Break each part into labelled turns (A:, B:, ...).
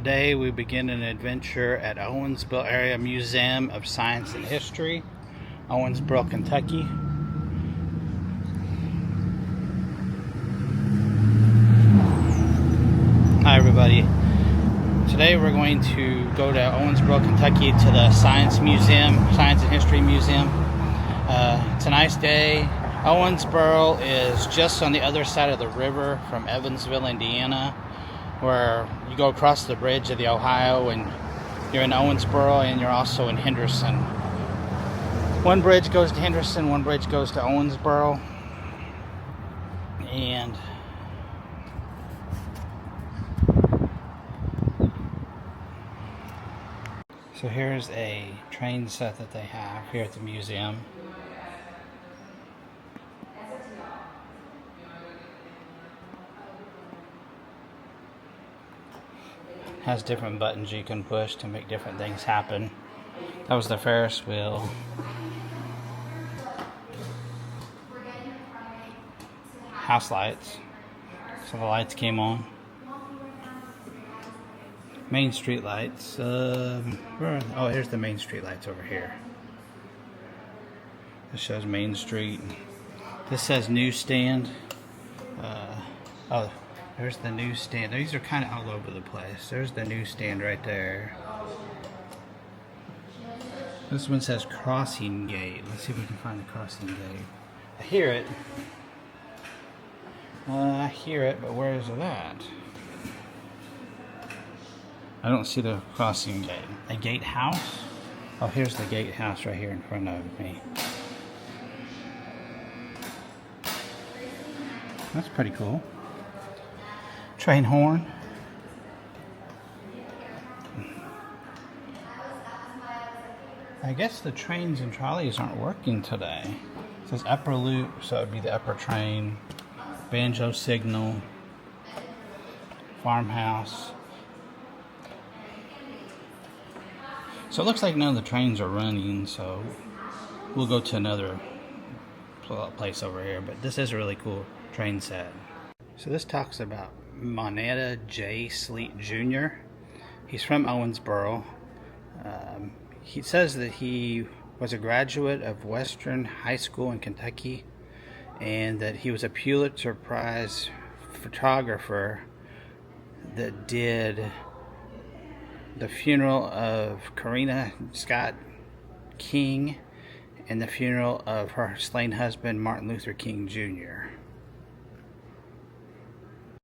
A: Today we begin an adventure at Owensboro Area Museum of Science and History, Owensboro, Kentucky. Hi everybody. Today we're going to go to Owensboro, Kentucky to the Science Museum, Science and History Museum. It's a nice day. Owensboro is just on the other side of the river from Evansville, Indiana, where you go across the bridge of the Ohio and you're in Owensboro, and you're also in Henderson. One bridge goes to Henderson, one bridge goes to Owensboro. And so here's a train set that they have here at the museum. Has different buttons you can push to make different things happen. That was the Ferris wheel. House lights. So the lights came on. Main street lights. Oh, here's the main street lights over here. This shows Main Street. This says newsstand. Oh, there's the newsstand. These are kind of all over the place. There's the newsstand right there. This one says crossing gate. Let's see if we can find the crossing gate. I hear it. But where is it at? I don't see the crossing gate. A gatehouse? Oh, here's the gatehouse right here in front of me. That's pretty cool. Train horn. I guess the trains and trolleys aren't working today. It says upper loop, so it would be the upper train. Banjo signal. Farmhouse. So it looks like none of the trains are running, so we'll go to another place over here. But this is a really cool train set. So this talks about Moneta J. Sleet Jr. He's from Owensboro. He says that he was a graduate of Western High School in Kentucky, and that he was a Pulitzer Prize photographer that did the funeral of Karina Scott King and the funeral of her slain husband Martin Luther King Jr.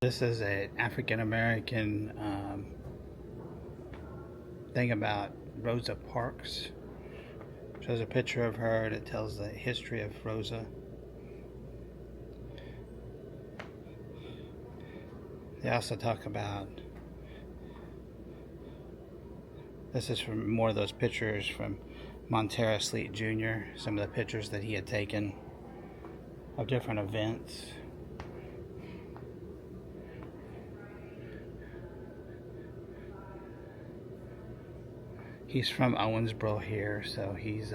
A: This is an African American thing about Rosa Parks. Shows a picture of her that tells the history of Rosa. They also talk about, this is from more of those pictures from Moneta Sleet Jr., some of the pictures that he had taken of different events. He's from Owensboro here, so he's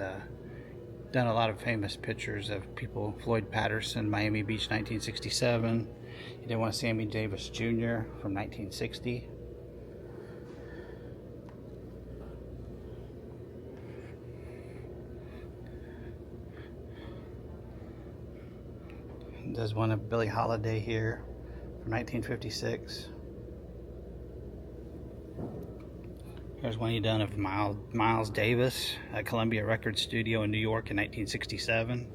A: done a lot of famous pictures of people. Floyd Patterson, Miami Beach, 1967. He did one of Sammy Davis Jr. from 1960. Does one of Billie Holiday here from 1956. Here's one he done of Miles Davis at Columbia Record Studio in New York in 1967.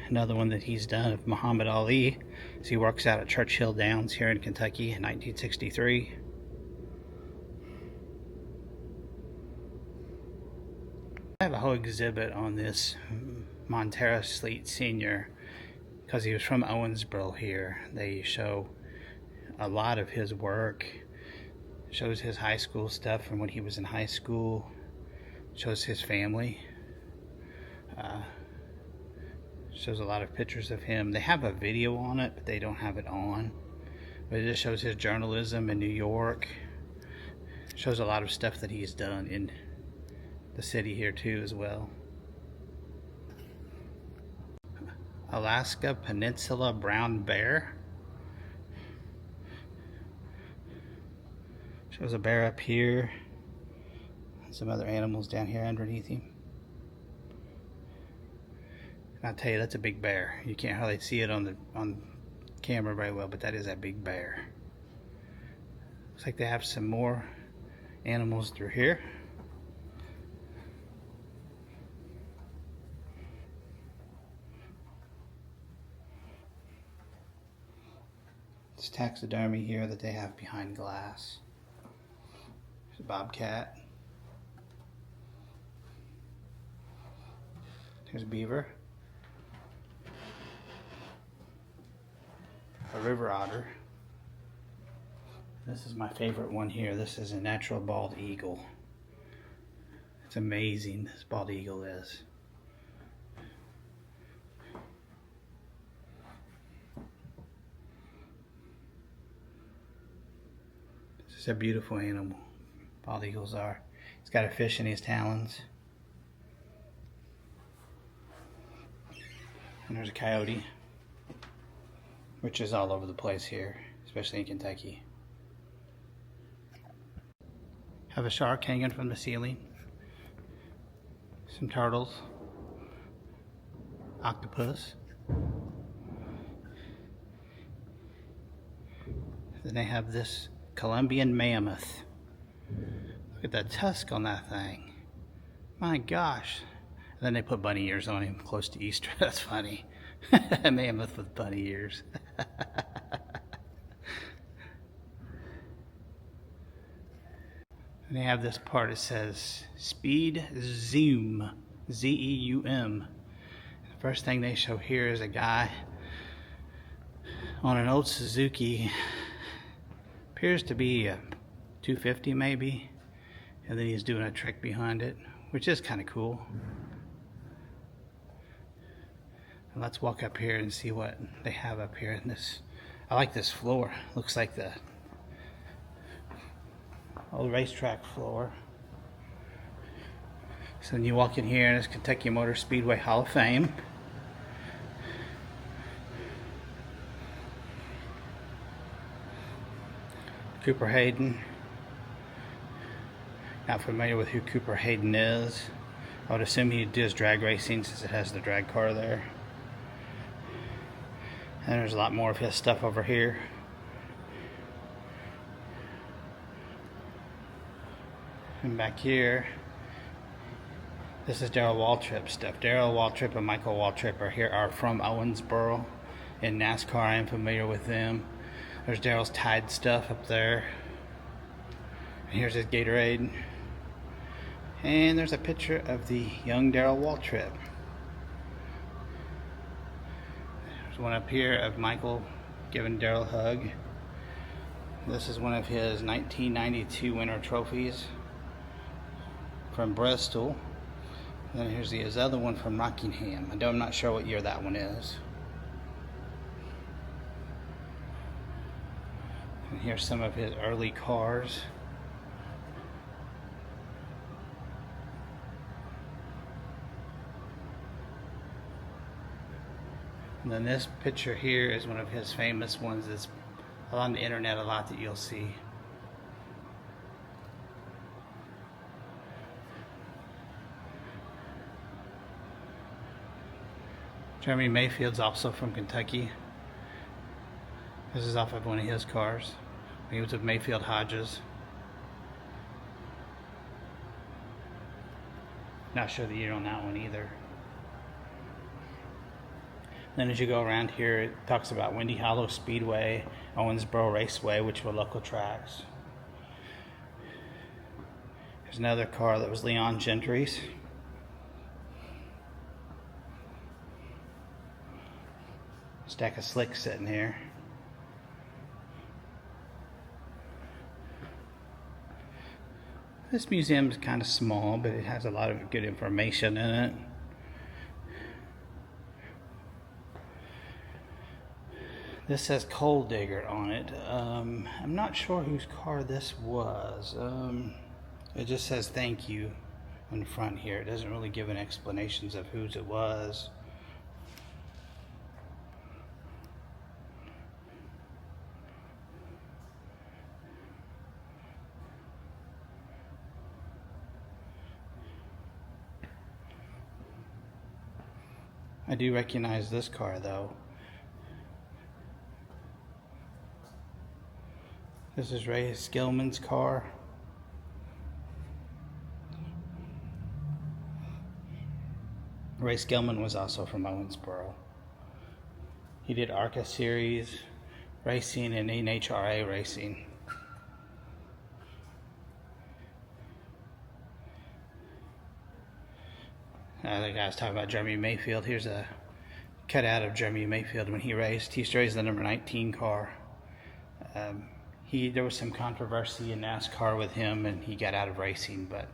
A: Another one that he's done of Muhammad Ali as he works out at Churchill Downs here in Kentucky in 1963. I have a whole exhibit on this Moneta Sleet Sr. because he was from Owensboro here. They show a lot of his work. Shows his high school stuff from when he was in high school. Shows his family. Shows a lot of pictures of him. They have a video on it, but they don't have it on. But it just shows his journalism in New York. Shows a lot of stuff that he's done in the city here too as well. Alaska Peninsula brown bear. Shows a bear up here. Some other animals down here underneath him. And I'll tell you, that's a big bear. You can't hardly see it on camera very well, but that is a big bear. Looks like they have some more animals through here. It's taxidermy here that they have behind glass. There's a bobcat. There's a beaver. A river otter. This is my favorite one here. This is a natural bald eagle. It's amazing, this bald eagle is. This is a beautiful animal. Bald eagles are. He's got a fish in his talons. And there's a coyote, which is all over the place here, especially in Kentucky. Have a shark hanging from the ceiling. Some turtles. Octopus. Then they have this Colombian mammoth. Look at that tusk on that thing. My gosh. And then they put bunny ears on him close to Easter. That's funny. A mammoth with bunny ears. And they have this part that says Speed Zoom. Z-E-U-M. The first thing they show here is a guy on an old Suzuki. Appears to be a 250 maybe. And then he's doing a trick behind it, which is kind of cool. And let's walk up here and see what they have up here in this. I like this floor. Looks like the old racetrack floor. So then you walk in here and it's Kentucky Motor Speedway Hall of Fame. Cooper Hayden. Not familiar with who Cooper Hayden is. I would assume he does drag racing since it has the drag car there. And there's a lot more of his stuff over here. And back here, this is Darrell Waltrip stuff. Darrell Waltrip and Michael Waltrip are from Owensboro in NASCAR. I am familiar with them. There's Darrell's Tide stuff up there. And here's his Gatorade. And there's a picture of the young Darrell Waltrip. There's one up here of Michael giving Darrell a hug. This is one of his 1992 winter trophies from Bristol. And then here's his other one from Rockingham. I'm not sure what year that one is. And here's some of his early cars. And then this picture here is one of his famous ones that's on the internet a lot that you'll see. Jeremy Mayfield's also from Kentucky. This is off of one of his cars. He was with Mayfield Hodges. Not sure the year on that one either. Then as you go around here, it talks about Windy Hollow Speedway, Owensboro Raceway, which were local tracks. There's another car that was Leon Gentry's. Stack of slicks sitting here. This museum is kind of small, but it has a lot of good information in it. This says Coal Digger on it. I'm not sure whose car this was. It just says thank you on the front here. It doesn't really give an explanations of whose it was. I do recognize this car though. This is Ray Skillman's car. Ray Skillman was also from Owensboro. He did ARCA series racing and NHRA racing. The guy's talking about Jeremy Mayfield. Here's a cutout of Jeremy Mayfield when he raced. He used to race the number 19 car. There was some controversy in NASCAR with him, and he got out of racing, but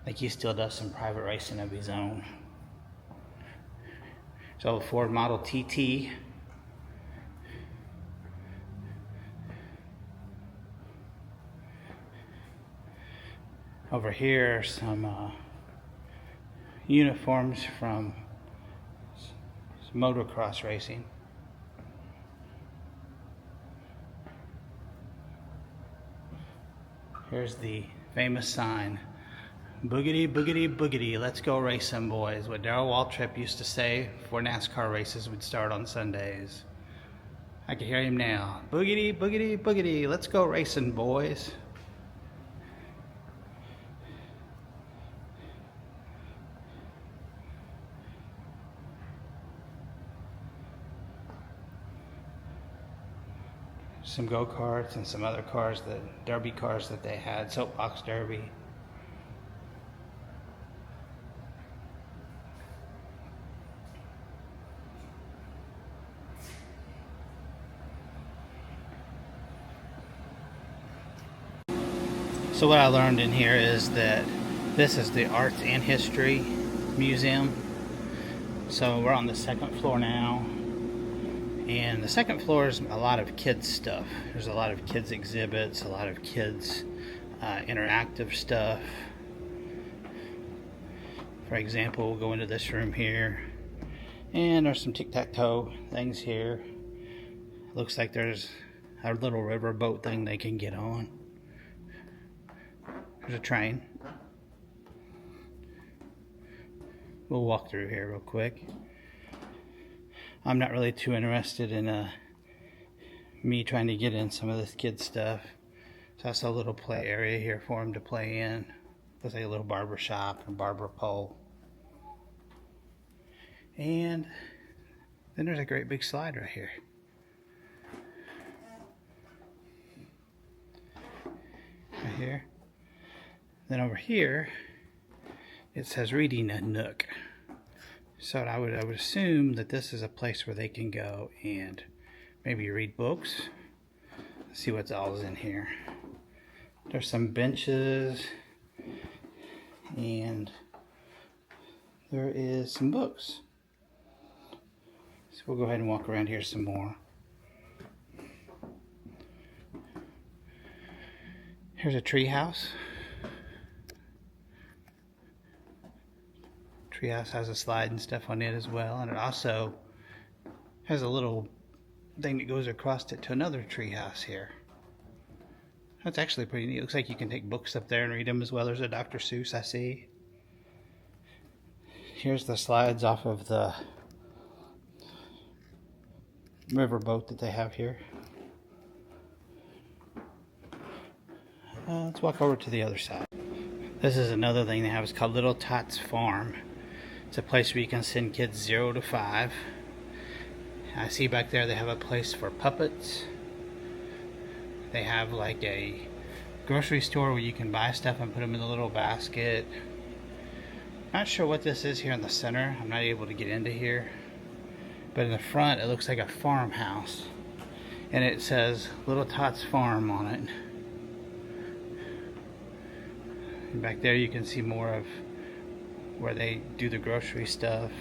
A: I think he still does some private racing of his own. So Ford Model TT. Over here, some uniforms from motocross racing. Here's the famous sign, "Boogity, boogity, boogity, let's go racing, boys," what Darrell Waltrip used to say before NASCAR races would start on Sundays. I can hear him now. "Boogity, boogity, boogity, let's go racing, boys." Some go-karts and some other cars, derby cars that they had, soapbox derby. So what I learned in here is that this is the Arts and History Museum. So we're on the second floor now. And the second floor is a lot of kids stuff. There's a lot of kids exhibits, a lot of kids interactive stuff. For example, we'll go into this room here, and there's some tic-tac-toe things here. Looks like there's a little river boat thing they can get on. There's a train. We'll walk through here real quick. I'm not really too interested in me trying to get in some of this kid stuff. So that's a little play area here for them to play in. Looks like a little barber shop and barber pole. And then there's a great big slide right here. Right here. Then over here, it says Reading Nook. So I would assume that this is a place where they can go and maybe read books. Let's see what's all in here. There's some benches, and there is some books. So we'll go ahead and walk around here some more. Here's a tree house. Treehouse has a slide and stuff on it as well, and it also has a little thing that goes across it to another treehouse here. That's actually pretty neat. It looks like you can take books up there and read them as well. There's a Dr. Seuss, I see. Here's the slides off of the river boat that they have here. Let's walk over to the other side. This is another thing they have. It's called Little Tots Farm. It's a place where you can send kids 0 to 5. I see back there they have a place for puppets. They have like a grocery store where you can buy stuff and put them in a little basket. Not sure what this is here in the center. I'm not able to get into here. But in the front it looks like a farmhouse. And it says Little Tots Farm on it. And back there you can see more of where they do the grocery stuff.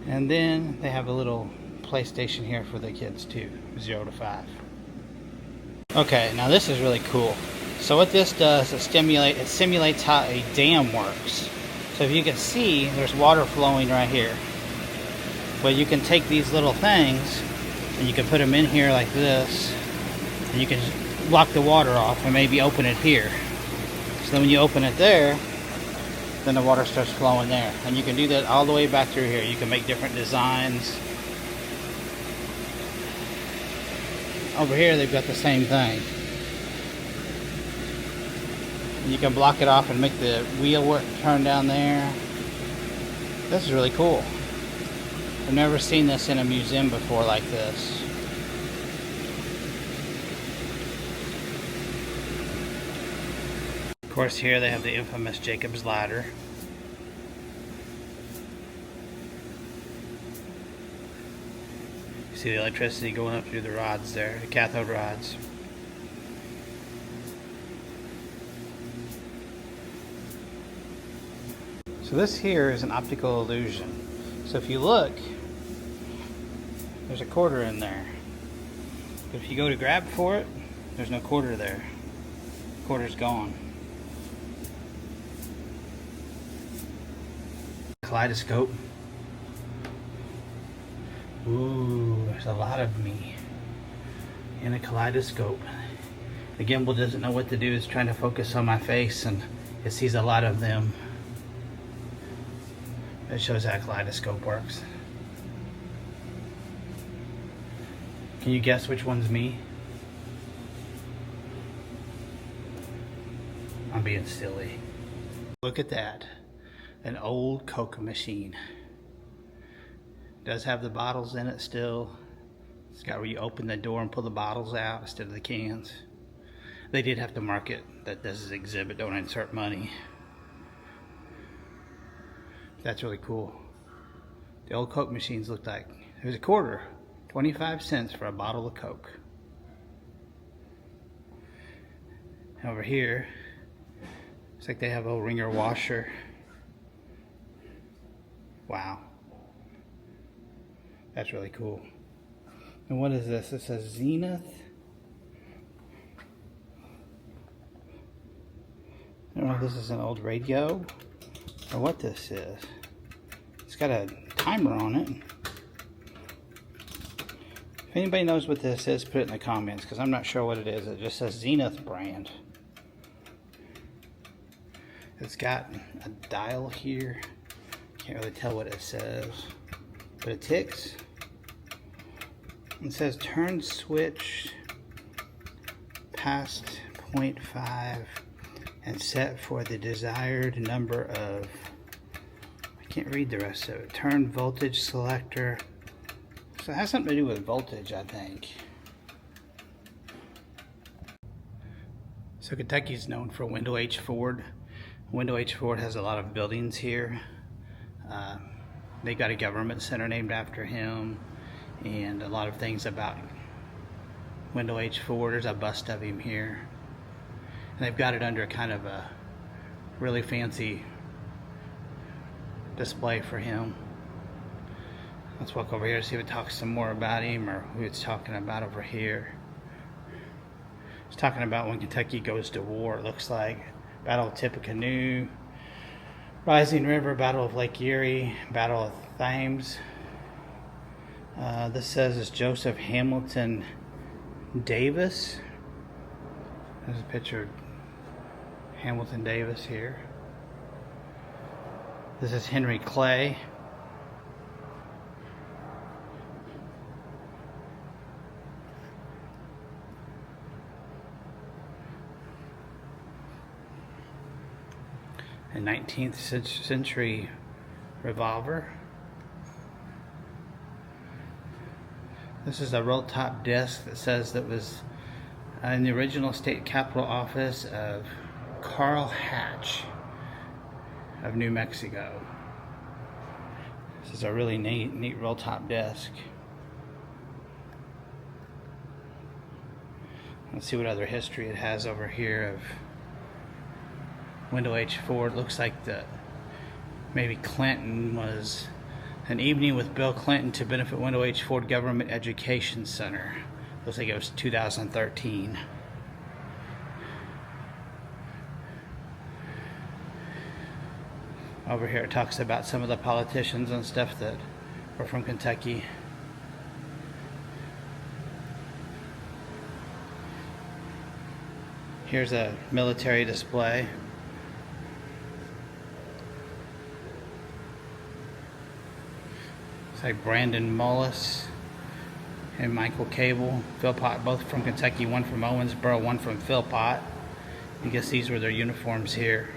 A: And then they have a little PlayStation here for the kids too, 0 to 5. Okay, now this is really cool. So what this does, it simulates how a dam works. So if you can see, there's water flowing right here. But you can take these little things and you can put them in here like this, and you can block the water off and maybe open it here. So Then when you open it there, then the water starts flowing there. And you can do that all the way back through here. You can make different designs. Over here they've got the same thing. You can block it off and make the wheel work turn down there. This is really cool. I've never seen this in a museum before like this. Of course, here they have the infamous Jacob's ladder. You see the electricity going up through the rods there, the cathode rods. So this here is an optical illusion. So if you look, there's a quarter in there. But if you go to grab for it, there's no quarter there. The quarter's gone. Kaleidoscope. Ooh, there's a lot of me in a kaleidoscope. The gimbal doesn't know what to do. It's trying to focus on my face and it sees a lot of them. It shows how a kaleidoscope works. Can you guess which one's me? I'm being silly. Look at that. An old Coke machine. It does have the bottles in it still. It's got where you open the door and pull the bottles out instead of the cans. They did have to mark it that this is exhibit, don't insert money. That's really cool. The old Coke machines looked like it was a quarter, 25 cents for a bottle of Coke. Over here, it's like they have a old wringer washer. Wow. That's really cool. And what is this? It says Zenith. I don't know if this is an old radio or what this is. It's got a timer on it. If anybody knows what this is, put it in the comments because I'm not sure what it is. It just says Zenith brand. It's got a dial here. Can't really tell what it says, but it ticks. It says turn switch past 0.5 and set for the desired number of, I can't read the rest of it, turn voltage selector. So it has something to do with voltage, I think. So Kentucky's known for Wendell H. Ford. Wendell H. Ford has a lot of buildings here. They got a government center named after him, and a lot of things about Wendell H. Ford. There's a bust of him here. And they've got it under kind of a really fancy display for him. Let's walk over here to see if it talks some more about him or who it's talking about over here. It's talking about when Kentucky goes to war, it looks like. Battle of Tippecanoe, Rising River, Battle of Lake Erie, Battle of Thames. This says it's Joseph Hamilton Davis. There's a picture of Hamilton Davis here. This is Henry Clay. A 19th century revolver. This is a roll top desk that says that was in the original state capitol office of Carl Hatch of New Mexico. This is a really neat roll top desk. Let's see what other history it has over here of Wendell H. Ford. Looks like maybe Clinton was an evening with Bill Clinton to benefit Wendell H. Ford Government Education Center. Looks like it was 2013. Over here it talks about some of the politicians and stuff that were from Kentucky. Here's a military display. like Brandon Mullis and Michael Cable. Philpott, both from Kentucky, one from Owensboro, one from Philpott. I guess these were their uniforms here.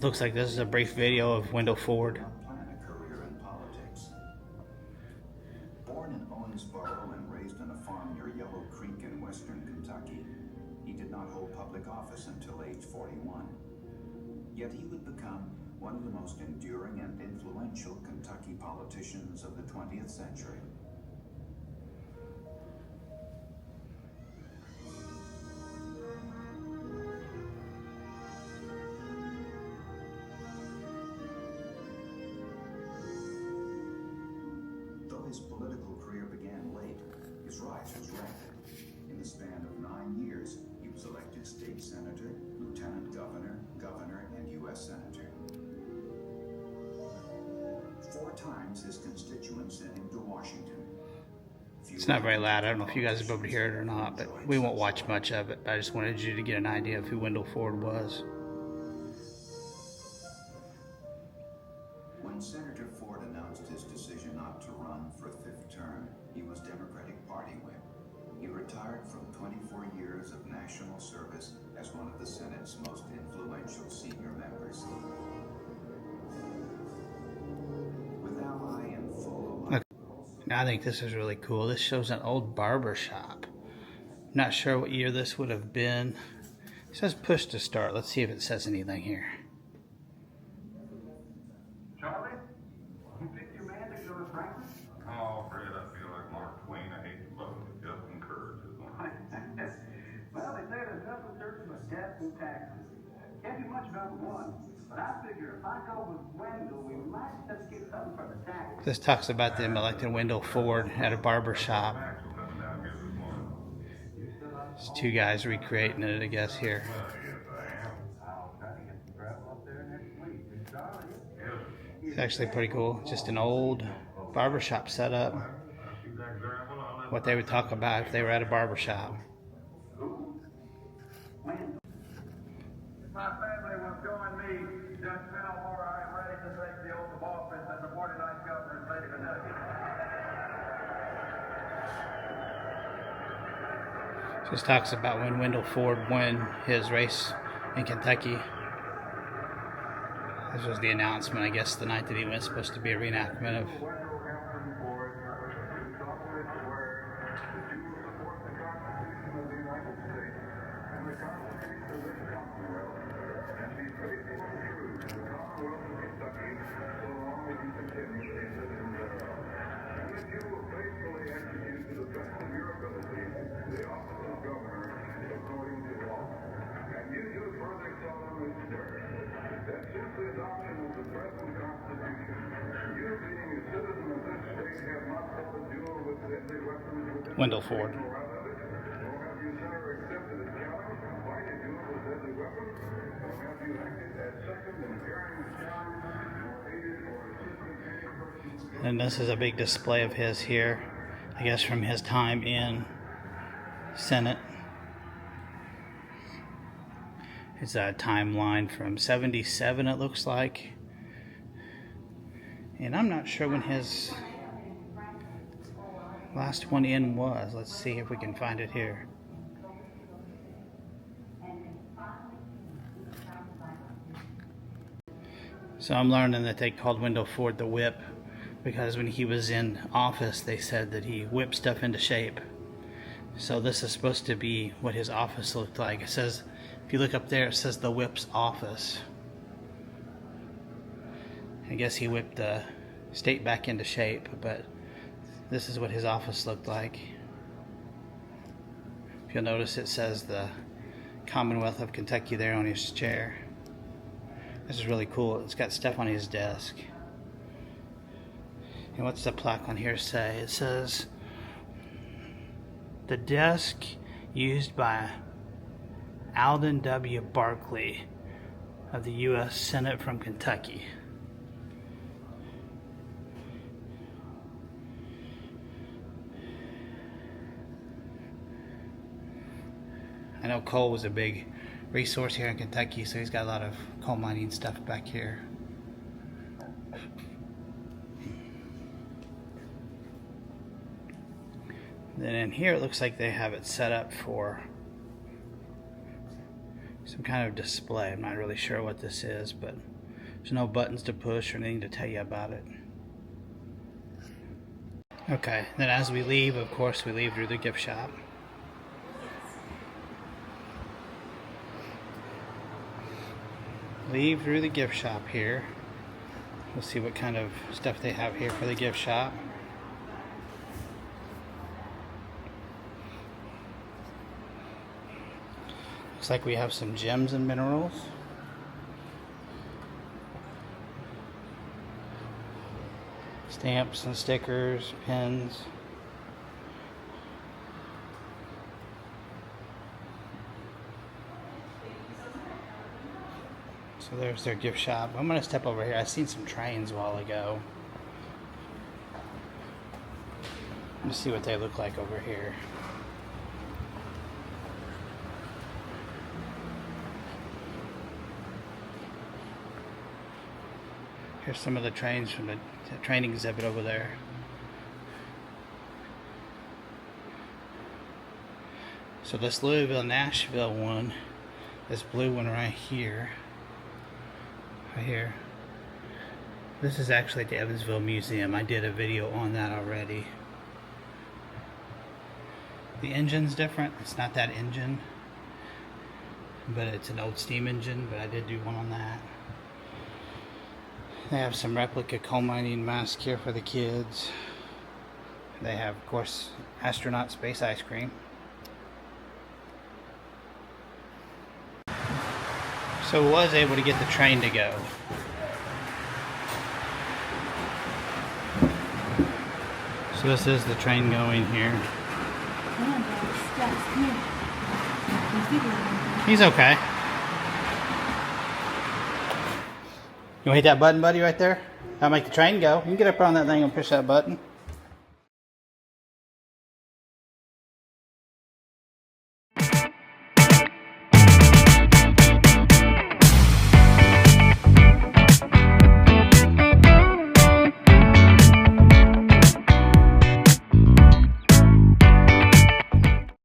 A: Looks like this is a brief video of Wendell Ford.
B: Born in Owensboro and raised on a farm near Yellow Creek in western Kentucky, he did not hold public office until age 41. Yet he would become one of the most enduring and influential Kentucky politicians of the 20th century. Though his political career began late, his rise was rapid. In the span of 9 years, he was elected state senator, lieutenant governor, governor, and U.S. senator. 4 times his constituents sent him to Washington.
A: It's not very loud. I don't know if you guys will be able to hear it or not, but we won't watch much of it. But I just wanted you to get an idea of who Wendell Ford was.
B: When Senator Ford announced his decision not to run for a 5th term, he was Democratic Party whip. He retired from 24 years of national service as one of the Senate's most influential senior members. With ally and full of...
A: I think this is really cool. This shows an old barber shop. Not sure what year this would have been. It says push to start. Let's see if it says anything here.
C: Charlie, you picked your man to go to Franklin? Oh, Fred, I feel like Mark Twain. I hate to love it, just encourages them. Well, they say there's nothing certain but death and taxes. Can't do much about the one, but I figure if I go with Wendell, we might just get something for the taxes.
A: This talks about them electing Wendell Ford at a barber shop. There's 2 guys recreating it, I guess, here. It's actually pretty cool. Just an old barbershop setup. What they would talk about if they were at a barbershop.
C: My family will join me, Judge Fillmore. I am ready to take the oath of office as the 49th governor of the state of Kentucky.
A: Just talks about when Wendell Ford won his race in Kentucky. This was the announcement, I guess, the night that he went. Supposed to be a reenactment of. Wendell Ford. And this is a big display of his here, I guess from his time in Senate. It's a timeline from 77, it looks like. And I'm not sure when his last one in was. Let's see if we can find it here. So I'm learning that they called Wendell Ford the Whip because when he was in office, they said that he whipped stuff into shape. So this is supposed to be what his office looked like. It says, if you look up there, it says the whip's office. I guess he whipped the state back into shape, but this is what his office looked like. If you'll notice, it says the Commonwealth of Kentucky there on his chair. This is really cool. It's got stuff on his desk. And what's the plaque on here say? It says, the desk used by Alden W. Barkley of the U.S. Senate from Kentucky. I know Cole was a big resource here in Kentucky, so he's got a lot of coal mining stuff back here. Then in here it looks like they have it set up for some kind of display. I'm not really sure what this is, but there's no buttons to push or anything to tell you about it. Okay, then as we leave, of course, we leave through the gift shop. Leave through the gift shop here. We'll see what kind of stuff they have here for the gift shop. Looks like we have some gems and minerals. Stamps and stickers, pens. So there's their gift shop. I'm going to step over here. I seen some trains a while ago. Let's see what they look like over here. Here's some of the trains from the train exhibit over there. So this Louisville-Nashville one, this blue one right here, this is actually the Owensboro Museum. I did a video on that already. The engine's different. It's not that engine, but it's an old steam engine, but I did do one on that. They have some replica coal mining masks here for the kids. They have, of course, astronaut space ice cream. So was able to get the train to go. So this is the train going here. He's okay. You want to hit that button, buddy, right there? That'll make the train go. You can get up on that thing and push that button.